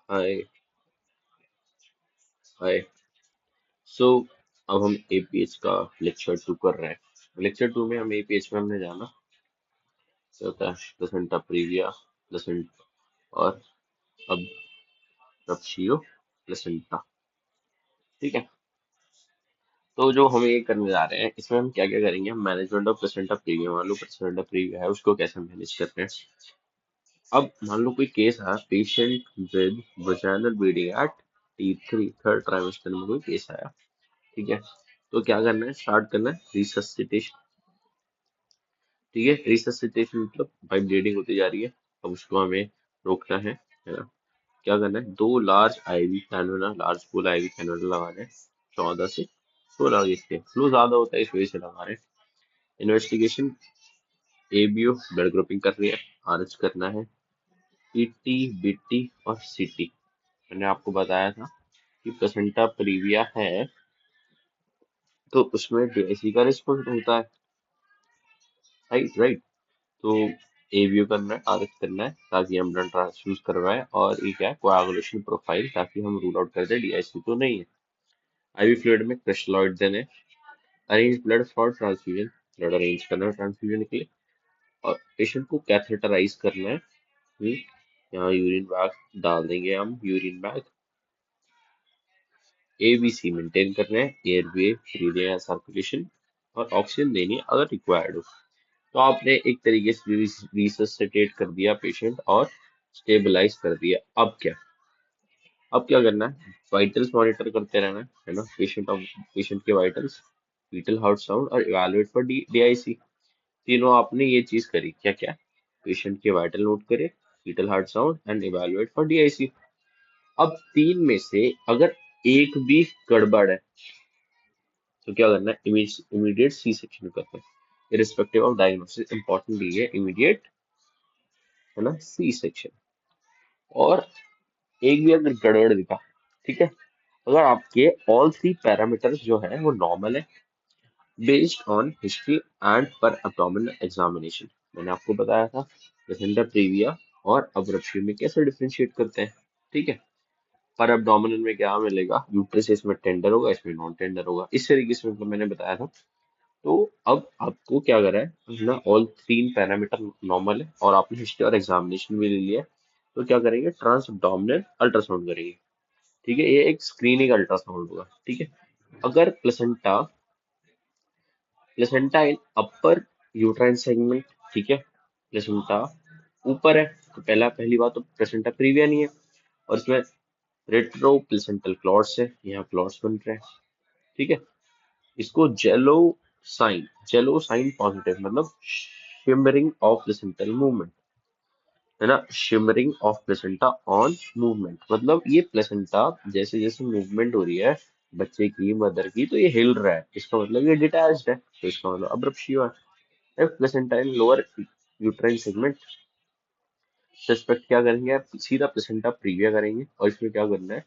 हाय हाय। सो अब हम एपीएच का लेक्चर 2 कर रहे हैं। लेक्चर 2 में हम एपीएच में हमने जाना क्या होता है, प्लेसेंटा प्रीविया, प्लेसेंट और अब रप्शियो प्लेसेंटा। ठीक है। तो जो हम ये करने जा रहे हैं इसमें हम क्या क्या करेंगे, हम मैनेजमेंट ऑफ प्लेसेंटा प्रीविया, मान लो प्लेसेंटा प्रीविया है उसको कैसे मैनेज करते हैं। अब मान लो कोई केस है, patient with vaginal bleeding at T3 third trimester में कोई केस आया। ठीक है। तो क्या करना है, स्टार्ट करना है रिससिटेशन। ठीक है। रिससिटेशन मतलब भाई ब्लीडिंग होती जा रही है, अब उसको हमें रोकना है ना। क्या करना है, 2 लार्ज आईवी कैनुला, लार्ज पुल आईवी कैनुला लगाना है। 14 से 16 के फ्लो ज्यादा होता है इस वजह से लगा रहे हैं। इन्वेस्टिगेशन, एबीओ ब्लड ग्रुपिंग कर रही है, आरएच करना है, ईटी बीटी और सीटी। मैंने आपको बताया था कि प्लेसेंटा प्रीविया है तो उसमें डीआईसी का रिस्क होता है। Right right. तो एवीओ करना है, आरएच करना है ताकि हम ब्लड ट्रांसफ्यूज करवाएं, और ये क्या है, कोआगुलेशन प्रोफाइल, ताकि हम रूल आउट कर दें डीआईसी तो नहीं है। आईवी फ्लूइड में क्रिस्टलॉइड देने, arrange blood for transfusion, blood arrange करना है ट्रांसफ्यूजन के लिए, और पेशेंट को कैथेटराइज करना है। यहाँ यूरिन बैग डाल देंगे हम, यूरिन बैग। एबीसी मेंटेन करना है, एयरवे, ब्रीदिंग एंड सर्कुलेशन, और ऑक्सीजन देनी है अगर रिक्वायर्ड हो। तो आपने एक तरीके से रिससिटेट कर दिया पेशेंट और स्टेबलाइज कर दिया। अब क्या करना है, वाइटल्स मॉनिटर करते रहना है ना, पेशेंट के वाइटल्स, विटल हार्ट साउंड और इवैल्यूएट फॉर डीआईसी। तीनों आपने ये चीज करी, क्या क्या, पेशेंट के वाइटल नोट करे, whittle heart sound and evaluate for DIC. अब तीन में से अगर एक भी गड़बड़ है तो क्या करना है, इमीडिएट सी सेक्शन करना है, इरिस्पेक्टिव ऑफ डायग्नोसिस। इंपॉर्टेंट ये है इमीडिएट, है ना, सी सेक्शन। और एक भी अगर गड़बड़ दिखा, ठीक है, अगर आपके ऑल 3 पैरामीटर्स जो है वो नॉर्मल है, बेस्ड ऑन हिस्ट्री एंड पर abdominal एग्जामिनेशन। मैंने आपको बताया था प्लेसेंटा प्रीविया और अब्रप्शन में कैसे डिफरेंशिएट करते हैं। ठीक है। पर abdominal में क्या मिलेगा, यूट्रस इसमें टेंडर होगा, इसमें नॉन टेंडर होगा, इस तरीके से मतलब मैंने बताया था। तो अब आपको क्या करा है ना, ऑल 3 पैरामीटर नॉर्मल है और आपने हिस्ट्री और एग्जामिनेशन भी ले लिया है। तो क्या करेंगे, ट्रांस abdominal अल्ट्रासाउंड करेंगे। ठीक है, ये एक स्क्रीनिंग अल्ट्रासाउंड होगा। ठीक है। अगर placenta placenta in upper uterine segment, ठीक है, प्लेसेंटा ऊपर है, तो पहली बात तो प्लेसेंटा प्रीविया नहीं है, और इसमें रेट्रो प्लेसेंटल क्लॉट्स है, यहाँ क्लॉट्स बन रहे हैं। ठीक है। इसको जेलो साइन पॉजिटिव मतलब शिमरिंग ऑफ प्लेसेंटल मूवमेंट, है ना, shimmering of placenta on movement, मतलब ये प्लेसेंटा जैसे जैसे मूवमेंट हो रही है बच्चे की, मदर की, तो ये हिल रहा है, इसका मतलब ये डिटैच्ड है, तो इसका मतलब अब्रप्शियो है। Placenta in lower uterine segment, suspect क्या करेंगे आप, सीधा प्लेसेंटा प्रीविया करेंगे, और इसमें क्या करना है,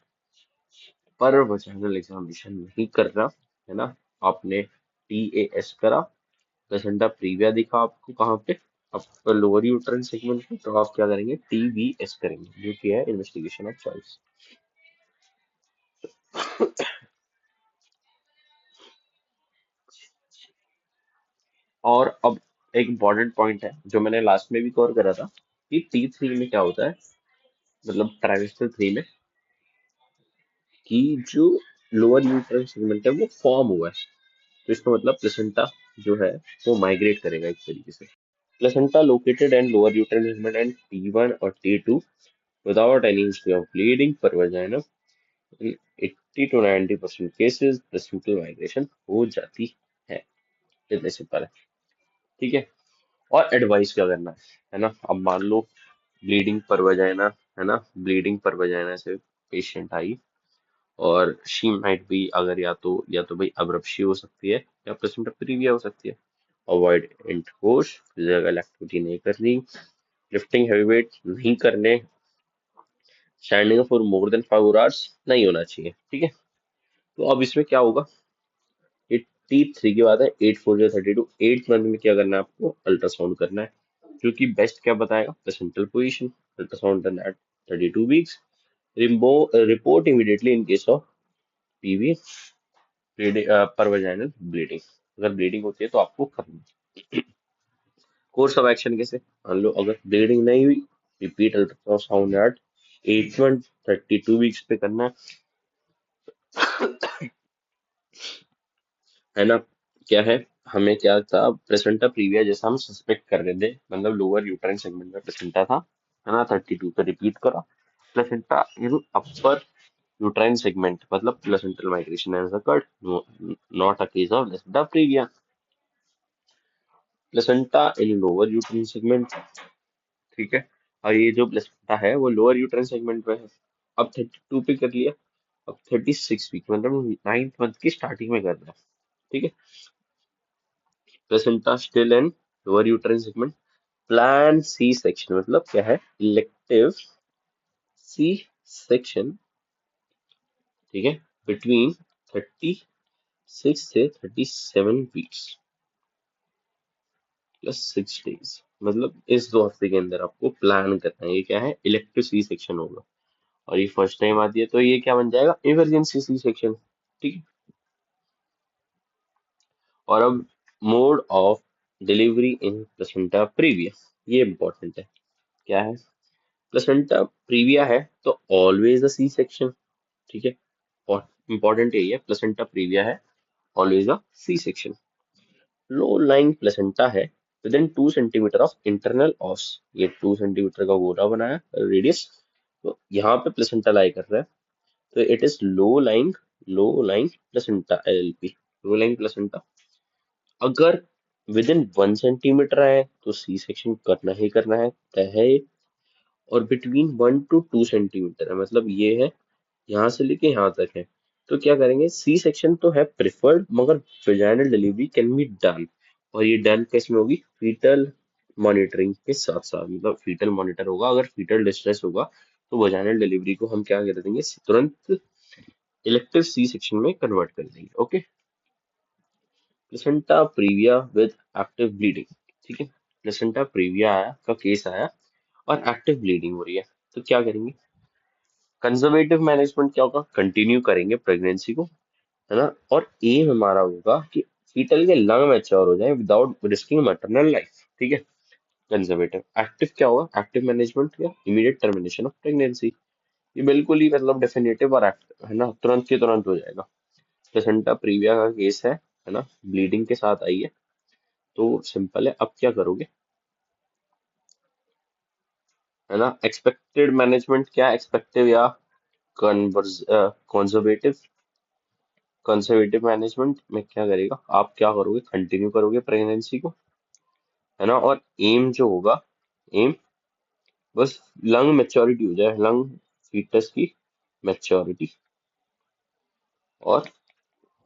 पर वजाइनल एग्जामिनेशन नहीं करना, है ना। आपने टीएएस करा, प्लेसेंटा प्रीविया दिखा आपको कहाँ पे, आपका लोअर यूट्राइन सेगमेंट पे, तो आप क्या करेंगे, टीवीएस करेंगे, जो कि है इन्वेस्टिगेशन ऑफ चॉइस। और अब एक इम्पॉर्टेंट पॉइंट है जो मैंने लास्ट में भी कवर करा था, कि T3 में क्या होता है, मतलब ट्राइमेस्टर 3 में, कि जो लोअर यूट्राइन सेगमेंट है वो फॉर्म हुआ है, तो इसका मतलब प्लेसेंटा जो है वो माइग्रेट करेगा एक तरीके से। Placenta located and lower uterine segment and T1 और T2 without any history of bleeding per vagina, in 80 to 90% cases placental migration हो जाती है, इतने सिंपल है। ठीक है। और एडवाइस क्या करना है ना, अब मान लो ब्लीडिंग पर वजाइना, है ना, ब्लीडिंग पर वजाइना से पेशेंट आई, और शी माइट बी, अगर या तो भाई अब्रप्शी हो सकती है या प्लेसेंटा प्रीविया हो सकती है। अवॉइड इंटरकोर्स, फिजिकल एक्टिविटी नहीं करनी, लिफ्टिंग हैवी वेट नहीं करने, standing for more than 5 hours नहीं होना चाहिए। ठीक है। तो अब इसमें क्या होगा, 83 के बाद है 84 या 32, 8 मंथ में क्या करना है आपको, अल्ट्रासाउंड करना है, जो कि बेस्ट क्या बताएगा, placental position, ultrasound done at 32 weeks, Report immediately in case of PV per vaginal bleeding. अगर ब्लीडिंग होती है तो आपको करना। कोर्स ऑफ एक्शन कैसे, मान लो अगर ब्लीडिंग नहीं हुई, repeat ultrasound eight 8 months 32 weeks पे करना है ना। क्या है, हमें क्या था, प्लेसेंटा प्रीविया जैसा हम सस्पेक्ट कर रहे थे, मतलब लोअर यूट्राइन सेगमेंट में प्लेसेंटा था, है ना। 32 पे रिपीट करा, placenta in upper uterine segment, मतलब placental migration has occurred, not a case of placenta previa. Placenta in lower uterine segment, ठीक है, और ये जो प्लेसेंटा है वो लोअर यूट्राइन सेगमेंट में है। अब 32 पे कर लिया, अब 36 वीक मतलब 9th मंथ की स्टार्टिंग में करना है, ठीक है। Placenta still in lower uterine segment, plan C section मतलब क्या है, इलेक्टिव सी सेक्शन, ठीक है, बिटवीन 36 से 37 वीक्स +6 days, मतलब इस 2 हफ्ते के अंदर आपको प्लान करना है। ये क्या है, इलेक्टिव सी सेक्शन होगा, और ये फर्स्ट टाइम आती है तो ये क्या बन जाएगा, इमरजेंसी सी सेक्शन, ठीक है। और अब mode of delivery in placenta previa, ये इंपॉर्टेंट है। क्या है, प्लेसेंटा प्रीविया है तो ऑलवेज अ सी सेक्शन, ठीक है। और इंपॉर्टेंट यही है, प्लेसेंटा प्रीविया है, always a C section. Low lying placenta है within 2 centimetre of internal os, ये 2 सेंटीमीटर का गोला बनाया रेडियस, तो यहाँ पे प्लेसेंटा लाई कर रहा है, तो it is low lying placenta LLP, low lying placenta. अगर विद इन 1 सेंटीमीटर है तो सी सेक्शन करना ही करना है, तय है ये। और बिटवीन 1 to 2 सेंटीमीटर है, मतलब ये है यहाँ से लेके यहाँ तक है, तो क्या करेंगे, सी सेक्शन तो है प्रिफर्ड, मगर vaginal delivery can be done, और ये डन किस में होगी, फीटल मॉनिटरिंग के साथ साथ, मतलब फीटल मॉनिटर होगा, अगर फीटल डिस्ट्रेस होगा तो वेजाइनल डिलीवरी को हम क्या कर देंगे, तुरंत इलेक्टिव सी सेक्शन में कन्वर्ट कर देंगे, okay. Placenta previa with active bleeding, ठीक है, प्लेसेंटा प्रीविया आया का केस आया और एक्टिव ब्लीडिंग हो रही है, तो क्या करेंगे, कंजर्वेटिव मैनेजमेंट क्या होगा, कंटिन्यू करेंगे प्रेगनेंसी को, है ना। और एम हमारा होगा कि फीटल के लंग मैच्योर हो जाए विदाउट रिस्किंग मैटरनल लाइफ, ठीक है। कंजर्वेटिव, एक्टिव क्या होगा, एक्टिव मैनेजमेंट या इमीडिएट टर्मिनेशन ऑफ प्रेगनेंसी, ये बिल्कुल ही मतलब डेफिनेटिव और एक्ट है ना, तुरंत के तुरंत हो जाएगा। प्लेसेंटा प्रीविया का केस है ना, ब्लीडिंग के साथ आई है, तो सिंपल है, अब क्या करोगे, है ना। एक्सपेक्टेड मैनेजमेंट क्या, एक्सपेक्टिव या कंजर्वेटिव, कंजर्वेटिव मैनेजमेंट में क्या करेगा, आप क्या करोगे, कंटिन्यू करोगे प्रेगनेंसी को, है ना। और एम जो होगा, एम बस लंग मैच्योरिटी हो जाए, लंग फीटस की मैच्योरिटी, और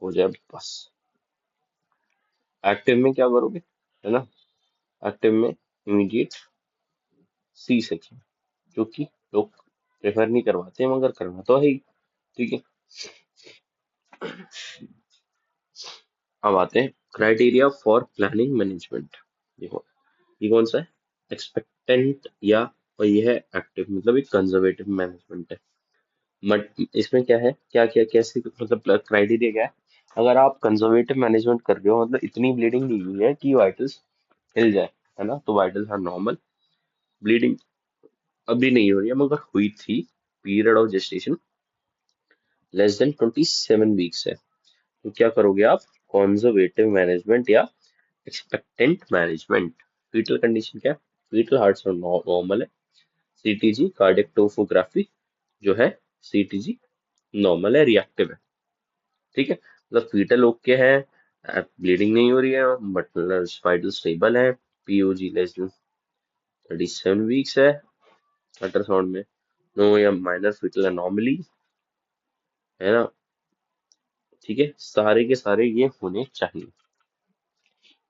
हो जाए बस। एक्टिव में क्या करोगे, है ना, एक्टिव में इमीडिएट सी सेक्शन, जो कि लोग प्रेफर नहीं करवाते मगर करना तो है ही, ठीक है। अब आते हैं क्राइटेरिया फॉर प्लानिंग मैनेजमेंट। देखो ये कौन सा है, एक्सपेक्टेंट या, और ये है एक्टिव, मतलब एक कंजर्वेटिव मैनेजमेंट है। बट इसमें क्या है, क्या क्या कैसे, मतलब क्राइटेरिया क्या है, अगर आप कंजर्वेटिव मैनेजमेंट कर रहे हो, मतलब इतनी ब्लीडिंग नहीं हुई है कि वाइटल्स हिल जाए, है ना, तो वाइटल्स आर नॉर्मल, ब्लीडिंग अभी नहीं हो रही है मगर हुई थी, पीरियड ऑफ जेस्टेशन << 27 weeks है, तो क्या करोगे आप, कंजर्वेटिव मैनेजमेंट या एक्सपेक्टेंट मैनेजमेंट। फीटल कंडीशन क्या है, फीटल हार्ट साउंड नॉर्मल है, सीटीजी कार्डियक टोफोग्राफी जो है, सीटीजी नॉर्मल है, रिएक्टिव है, ठीक है, मतलब फीटल ओके है, ब्लीडिंग नहीं हो रही है, बट वाइटल स्टेबल है, पीओजी लेस देन 37 weeks है, अल्ट्रासाउंड में नो या माइनर फीटल एनोमली, है ना, ठीक है, सारे के सारे ये होने चाहिए।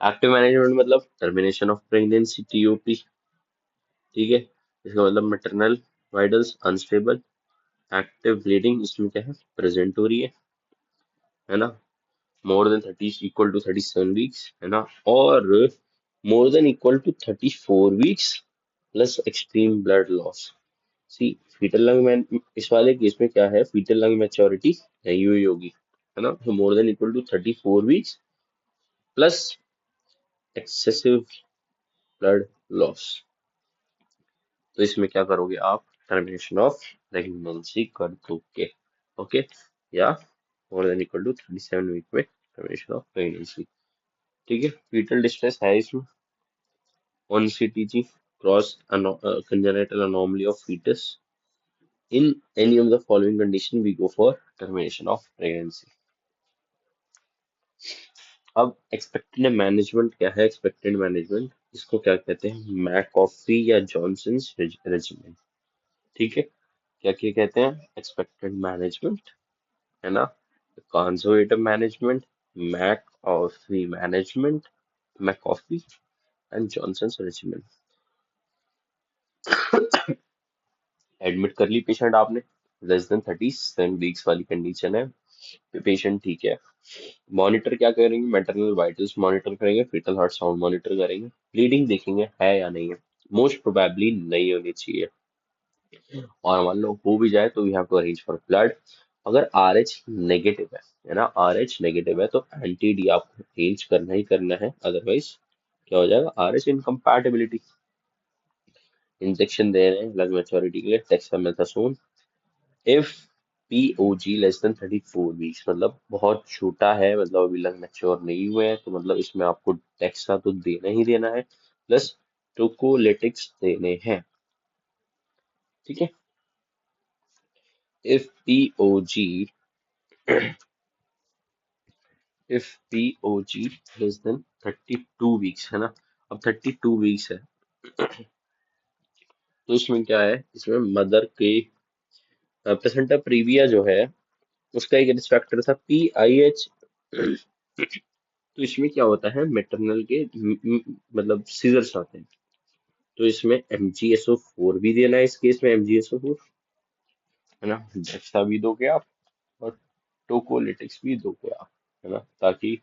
एक्टिव मैनेजमेंट मतलब टर्मिनेशन ऑफ प्रेगनेंसी, टीओपी, ठीक है, इसका मतलब maternal vitals unstable, active bleeding इसमें क्या है, प्रेजेंट हो रही है ना, मोर देन 30 = 37 weeks, है ना, और more than equal to 34 weeks plus extreme blood loss. C fetal lung में इस वाले केस में क्या है, फीटल लंग मैच्योरिटी नहीं हुई होगी, है ना, तो more than equal to 34 weeks plus excessive blood loss. तो इसमें क्या करोगे आप, टर्मिनेशन ऑफ प्रेगनेंसी कर दोगे। ओके, या more than equal to 37 week में टर्मिनेशन ऑफ प्रेगनेंसी। ठीक है, फीटल डिस्ट्रेस है इसमें, on CTG, cross congenital anomaly of fetus. In any of the following condition, we go for termination of pregnancy. अब expected management क्या है, expected management इसको क्या कहते हैं, मैकॉफी या जॉनसन्स रेजिमेंट। ठीक है, क्या क्या कहते हैं, एक्सपेक्टेड मैनेजमेंट, है ना, conservative management, Macafee management, Macafee and Johnson's regiment. Admit कर ली पेशेंट आपने, लेस देन 37 वीक्स वाली कंडीशन है, पेशेंट ठीक है। मॉनिटर क्या करेंगे, मैटरनल वाइटल्स मॉनिटर करेंगे, फीटल हार्ट साउंड मॉनिटर करेंगे, ब्लीडिंग देखेंगे है या नहीं है, मोस्ट प्रोबेबली नहीं होनी चाहिए, और मान लो हो भी जाए तो we have to arrange for blood. अगर RH नेगेटिव है ना, RH नेगेटिव है तो एंटी डी आपको अरेंज करना ही करना है, अदरवाइज क्या हो जाएगा, RH इनकम्पैटिबिलिटी। इंजेक्शन दे रहे हैं लंग मैच्योरिटी के लिए, dexamethasone. If POG less than 34 weeks, मतलब बहुत छोटा है, मतलब अभी लंग मैच्योर नहीं हुए हैं, तो मतलब इसमें आपको डेक्सा तो देना ही देना है, प्लस टोकोलिटिक्स देने हैं। ठीक है, if POG if POG less than 32 weeks, है ना, अब 32 वीक्स है, तो इसमें क्या है, इसमें मदर के प्लेसेंटा प्रीविया जो है उसका एक रिस्क फैक्टर था PIH। तो इसमें क्या होता है, मेटरनल के मतलब सीजर्स आते हैं, तो इसमें MgSO4 भी देना है, इस केस में MgSO4, है ना, डेक्सा भी दोगे आप और टोकोलिटिक्स भी दोगे आप, है ना, ताकि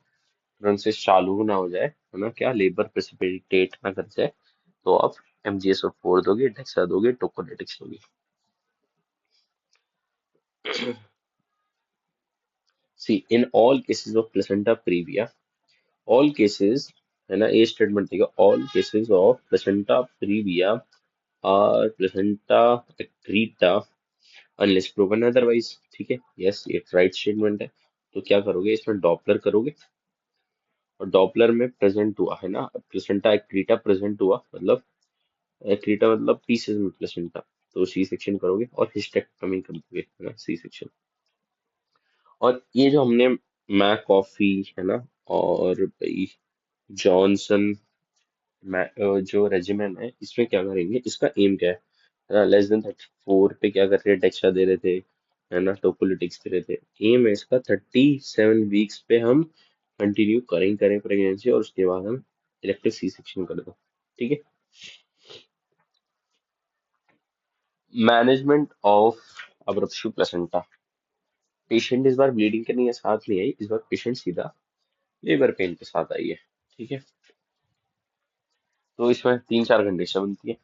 तुरंत से चालू ना हो जाए, है ना, क्या लेबर प्रेसिपिटेट ना कर जाए, तो आप MgSO4 दोगे, डेक्सा दोगे, टोकोलिटिक्स दोगे। See in all cases of placenta previa, all cases, है ना, ये स्टेटमेंट देगा, all cases of placenta previa are placenta accreta unless proven otherwise. ठीक है, यस ये राइट स्टेटमेंट है। तो क्या करोगे, इसमें डॉपलर करोगे, और डॉपलर में प्रेजेंट हुआ, है ना, प्लेसेंटा एक्रीटा प्रेजेंट हुआ, मतलब एक्रीटा मतलब पीसेस में प्लेसेंटा, तो सी सेक्शन करोगे और हिस्टेक्टोमी कर दोगे, है ना, सी सेक्शन। और ये जो हमने मैकॉफी, है ना, और भाई जॉनसन जो रेजिमेंट है, इसमें क्या करेंगे, इसका एम क्या है, लेस देन 34 पे क्या कर रहे हैं, डेक्सा दे रहे थे, है ना, टोकोलिटिक्स दे रहे थे, एम है इसका 37 वीक्स पे हम कंटिन्यू करें प्रेगनेंसी, और उसके बाद हम इलेक्टिव सी सेक्शन कर दो। ठीक है, मैनेजमेंट ऑफ अब्रप्शु प्लेसेंटा। पेशेंट इस बार ब्लीडिंग के नहीं साथ नहीं आई, इस बार पेशेंट सीधा लेबर पेन के साथ आई है। ठीक है, तो इसमें 3 4 कंडीशन बनती है।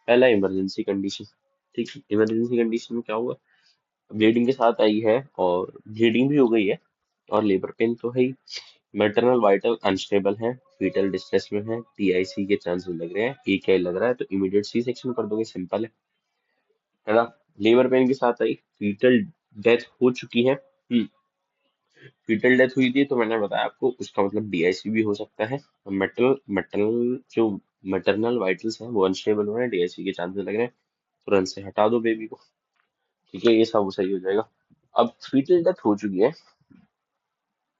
पहला इमरजेंसी कंडीशन। ठीक है, इमरजेंसी कंडीशन में क्या हुआ, ब्लीडिंग के साथ आई है और ब्लीडिंग भी हो गई है, और लेबर पेन तो है ही, मैटरनल वाइटल अनस्टेबल है, फीटल डिस्ट्रेस में है, TIC के चांसेस लग रहे हैं, EKI लग रहा है, तो इमीडिएट सी सेक्शन कर दोगे, सिंपल है ना। लेबर पेन के साथ आई, फीटल डेथ हो चुकी है, फीटल डेथ हुई थी, तो मैंने बताया आपको उसका मतलब DIC भी हो सकता है, मेटल मेटरनल जो मैटरनल वाइटल्स हैं वो अनस्टेबल हो रहे हैं, DIC के चांसेस लग रहे हैं, तुरंत से हटा दो बेबी को। ठीक है, ये सब सही हो जाएगा। अब फीटल डेथ हो चुकी है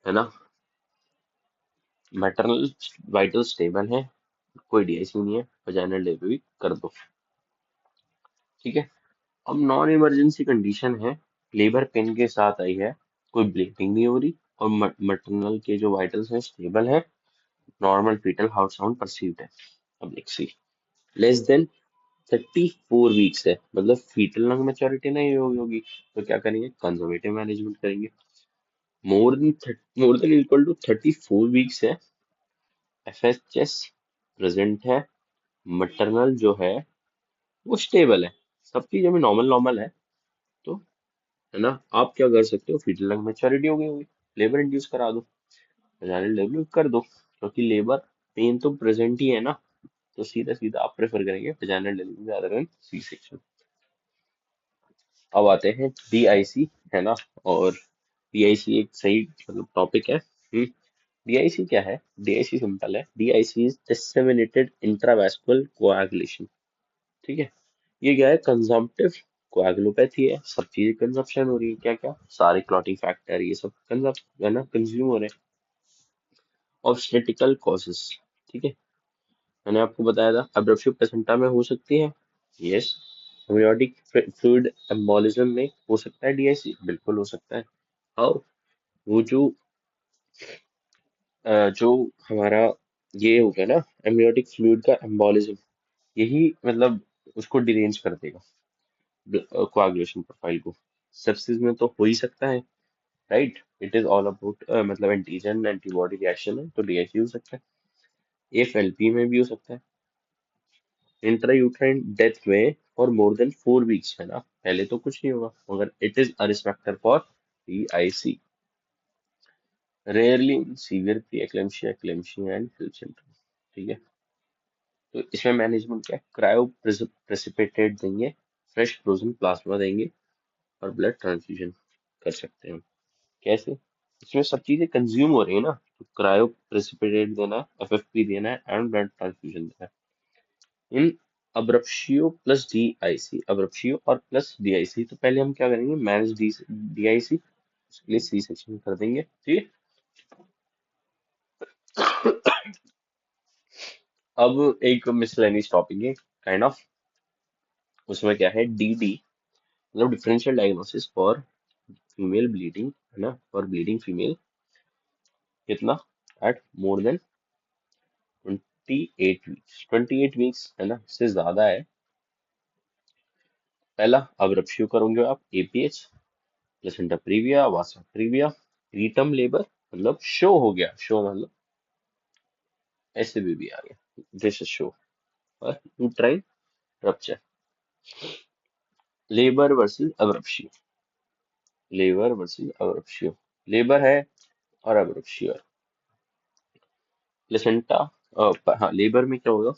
ना, मैटरनल वाइटल स्टेबल है, कोई DIC नहीं है, वजाइनल डिलीवरी कर दो। ठीक है, अब नॉन इमरजेंसी कंडीशन है, लेबर पेन के साथ आई है, कोई ब्लीडिंग नहीं हो रही, और मैटरनल के जो वाइटल्स हैं स्टेबल है, normal fetal heart sound perceived है। अब let's see, less than 34 weeks है, मतलब फीटल लंग मैच्योरिटी नहीं होगी, तो क्या करेंगे, कंजर्वेटिव मैनेजमेंट करेंगे। More than equal to 34 weeks है, FHS प्रेजेंट है, मैटरनल जो है वो स्टेबल है, सब चीज अभी नॉर्मल नॉर्मल है। तो है ना, आप क्या कर सकते हो, फीटल लंग मैच्योरिटी हो गई होगी, लेबर इंड्यूस करा दो, वजाइनल डिलीवरी कर दो, क्योंकि लेबर पेन तो प्रेजेंट ही है ना। तो सीधा सीधा आप प्रेफर करेंगे vaginal delivery rather than C section. अब आते हैं डीआईसी, है ना। और डीआईसी एक सही मतलब टॉपिक है। डीआईसी क्या है? डीआईसी सिंपल है, DIC is disseminated intravascular coagulation. ठीक है, ये क्या है? कंजम्पटिव कोएगुलोपैथी है, सब चीजें कंजप्शन हो रही है, क्या क्या सारे क्लॉटिंग फैक्टर ये सब कंजप है ना, कंज्यूम हो रहे हैं। ऑब्स्टेटिकल कॉजेस, ठीक है, मैंने आपको बताया था अब्रप्शन प्लेसेंटा में हो सकती है, यस। एमनियोटिक फ्लूइड एम्बोलिज्म में हो सकता है डीआईसी, बिल्कुल हो सकता है। और वो जो हमारा ये हो गया ना, एमनियोटिक फ्लूइड का एम्बोलिज्म, यही मतलब उसको डिरेंज कर देगा कोआगुलेशन प्रोफाइल को। सेप्सिस में तो हो ही सकता है, right. It is all about मतलब एंटीजन एंटीबॉडी रिएक्शन है, तो डीआईसी हो सकता है। एफएलपी में भी हो सकता है। इंट्रायूट्राइन डेथ में फॉर मोर देन 4 वीक्स, है ना, पहले तो कुछ नहीं होगा, मगर it is a risk factor for DIC. Rarely in severe pre eclampsia eclampsia and hill syndrome. ठीक है, तो इसमें मैनेजमेंट क्या है? क्रायो प्रेसिपिटेट देंगे, फ्रेश फ्रोजन प्लाज्मा देंगे, और ब्लड ट्रांसफ्यूजन कर सकते हैं हम। कैसे? इसमें सब चीजें कंज्यूम हो रही है ना, तो क्रायो प्रेसिपिटेट देना है, एफएफपी देना है, एंड ब्लड ट्रांसफ्यूजन देना है। इन अब्रप्शियो प्लस डीआईसी, अब्रप्शियो और प्लस डीआईसी, तो पहले हम क्या करेंगे? मैनेज डीआईसी, उसके लिए सी सेक्शन कर देंगे, ठीक है। अब एक मिसलेनियस टॉपिक है काइंड ऑफ, उसमें क्या है? डीडी मतलब differential diagnosis for female bleeding, है ना, फॉर ब्लीडिंग फीमेल, कितना? At more than 28 weeks, 28 weeks, है ना, इससे ज्यादा है। पहला, अब रप्शियो करोगे आप APH, placenta previa, vasa previa, preterm labour मतलब शो हो गया, शो मतलब ऐसे भी आ गया, दिस इज शो, और uterine rupture. Labour versus abruptio, labour versus abruptio, labour है और अब्रप्शियो है। प्लेसेंटा हाँ, लेबर में क्या होगा,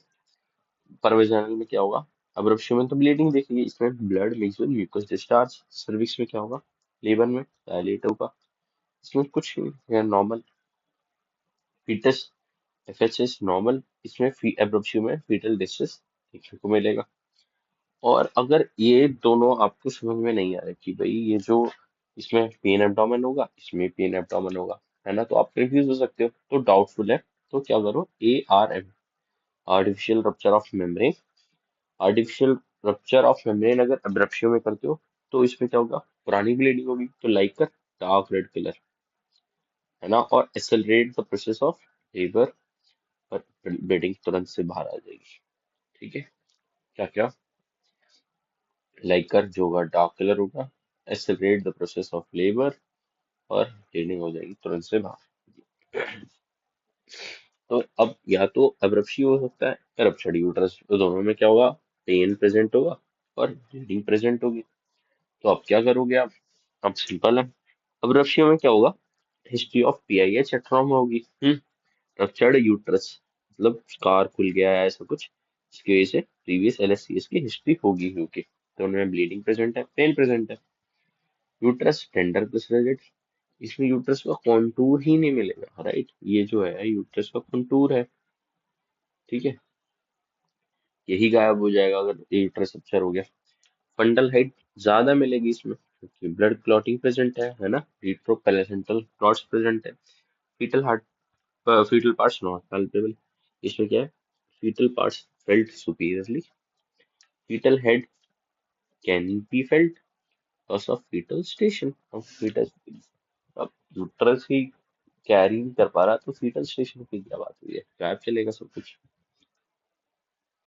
परवेजाइनल में क्या होगा, अब्रप्शियो में तो ब्लीडिंग देखेंगे, इसमें blood mix with mucus discharge. Cervix में क्या होगा? लेबर में डायलेट होगा, इसमें कुछ नहीं, नॉर्मल। फीटस एफएचएस नॉर्मल, इसमें एब्रोप्शियो में फीटल डिस्ट्रेस देखने को मिलेगा। और अगर ये दोनों आपको समझ में नहीं आ रहा कि भाई ये जो इसमें पेन एब्डोमेन होगा, इसमें पेन एब्डोमेन होगा, है ना, तो आप कंफ्यूज हो सकते हो, तो डाउटफुल है, तो क्या करो? ARM, artificial rupture of membrane. Artificial rupture of membrane अगर एब्रप्शियो में करते हो, तो इसमें क्या होगा? पुरानी ब्लीडिंग होगी, तो लाइक डार्क रेड कलर, है ना, और accelerate the process of labour, और ब्लीडिंग तुरंत से बाहर आ जाएगी। ठीक है, क्या क्या? लाइकर जो होगा डार्क कलर होगा, accelerate the process of labour, और ब्लीडिंग हो जाएगी तुरंत से बाहर। तो अब या तो एब्रप्शी हो सकता है या रप्चर्ड यूट्रस, तो दोनों में क्या होगा? पेन प्रेजेंट होगा और ब्लीडिंग प्रेजेंट होगी। तो अब क्या करोगे आप? अब सिंपल है, एब्रप्शियो में क्या होगा? हिस्ट्री ऑफ पीआईएच या ट्रॉमा होगी। रप्चर्ड यूट्रस मतलब स्कार खुल गया है ऐसा कुछ, इसकी वजह से प्रीवियस एलएससीएस की हिस्ट्री होगी, क्योंकि तो उनमें ब्लीडिंग प्रेजेंट है, पेन प्रेजेंट है। यूट्रस टेंडर प्लस रिजिड, इसमें यूट्रस का कॉन्टूर ही नहीं मिलेगा, राइट, ये जो है यूट्रस का कॉन्टूर है, ठीक है, यही गायब हो जाएगा अगर यूट्रस रप्चर हो गया। फंडल हाइट ज्यादा मिलेगी इसमें, क्योंकि ब्लड क्लॉटिंग प्रेजेंट है ना, रिट्रोपेलेसेंटल क्लॉट्स प्रेजेंट है। Fetal heart, fetal parts not palpable, इसमें क्या है? Fetal parts felt superiorly, fetal head can be felt because of fetal station of fetus. अब यूट्रस ही कैरी नहीं कर पा रहा, तो फीटल स्टेशन की क्या बात हुई है, गायब चलेगा सब कुछ।